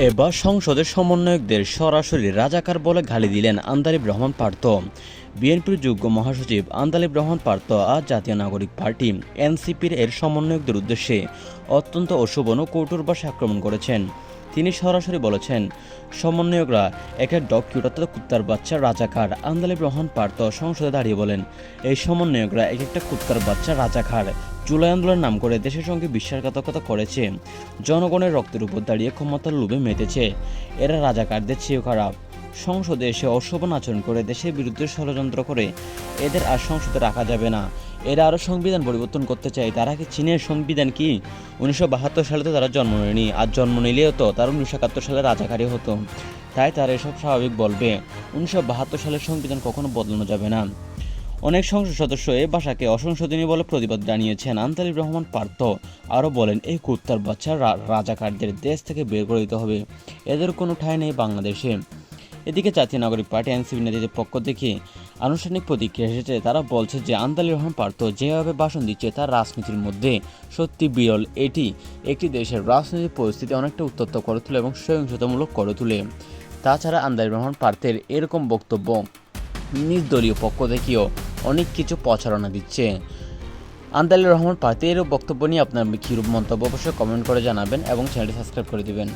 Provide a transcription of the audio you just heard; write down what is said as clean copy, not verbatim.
এবার সংসদের সমন্বয়কদের সরাসরি রাজাকার বলে গালি দিলেন আন্দালিব রহমান পার্থ। বিএনপির যুগ্ম মহাসচিব আন্দালিব রহমান পার্থ আজ জাতীয় নাগরিক পার্টি এনসিপির এর সমন্বয়কদের উদ্দেশ্যে অত্যন্ত অশোভন ও কঠোর ভাষায় আক্রমণ করেছেন। তিনি সরাসরি বলেছেন, সমন্বয়করা এক এক ডগ কিউট অর্থাৎ কুত্তার বাচ্চা রাজাকার। আন্দালিব রহমান পার্থ সংসদে দাঁড়িয়ে বলেন, এই সমন্বয়করা এক একটা কুত্তার বাচ্চা রাজাকার। জুলাই আন্দোলনের নাম করে দেশের সঙ্গে বিশ্বাসঘাতকতা করেছে, জনগণের রক্তের উপর দাঁড়িয়ে ক্ষমতার লোভে মেতেছে। এরা রাজাকারদের চেয়েও খারাপ। সংসদে এসে অশোভন আচরণ করে দেশের বিরুদ্ধে ষড়যন্ত্র করে এদের আর সংসদে রাখা যাবে না। এরা আরও সংবিধান পরিবর্তন করতে চায়। তারা কি চীনের সংবিধান কি? 1972 সালে তো তারা জন্ম নেয়নি, আর জন্ম নিলেও তো তারা 1971 সালে রাজাকারী হতো। তাই তারা এসব স্বাভাবিক বলবে। 1972 সালের সংবিধান কখনো বদলানো যাবে না। অনেক সংসদ সদস্য এই ভাষাকে অসংশোধনীয় বলে প্রতিবাদ জানিয়েছেন। আন্দালিব রহমান পার্থ আরও বলেন, এই কুত্তার বাচ্চা রাজাকারদের দেশ থেকে বের করে দিতে হবে। এদের কোনো ঠাঁই নেই বাংলাদেশে। এদিকে জাতীয় নাগরিক পার্টি এনসিপি নেতাদের পক্ষ থেকে আনুষ্ঠানিক প্রতিক্রিয়া এসেছে। তারা বলছে যে আন্দালিব রহমান পার্থ যেভাবে ভাষণ দিচ্ছে তার রাজনীতির মধ্যে সত্যি বিরল। এটি একটি দেশের রাজনৈতিক পরিস্থিতি অনেকটা উত্তপ্ত করে তোলে এবং সহিংসতামূলক করে তোলে। তাছাড়া আন্দালিব রহমান পার্থের এরকম বক্তব্য নিজ দলীয় পক্ষ থেকেও অনেক কিছু প্রচারণা দিচ্ছে। আন্দালিব রহমান পার্থের বক্তব্য নিয়ে আপনার কীরূপ মন্তব্য অবশ্যই কমেন্ট করে জানাবেন এবং চ্যানেলটি সাবস্ক্রাইব করে দেবেন।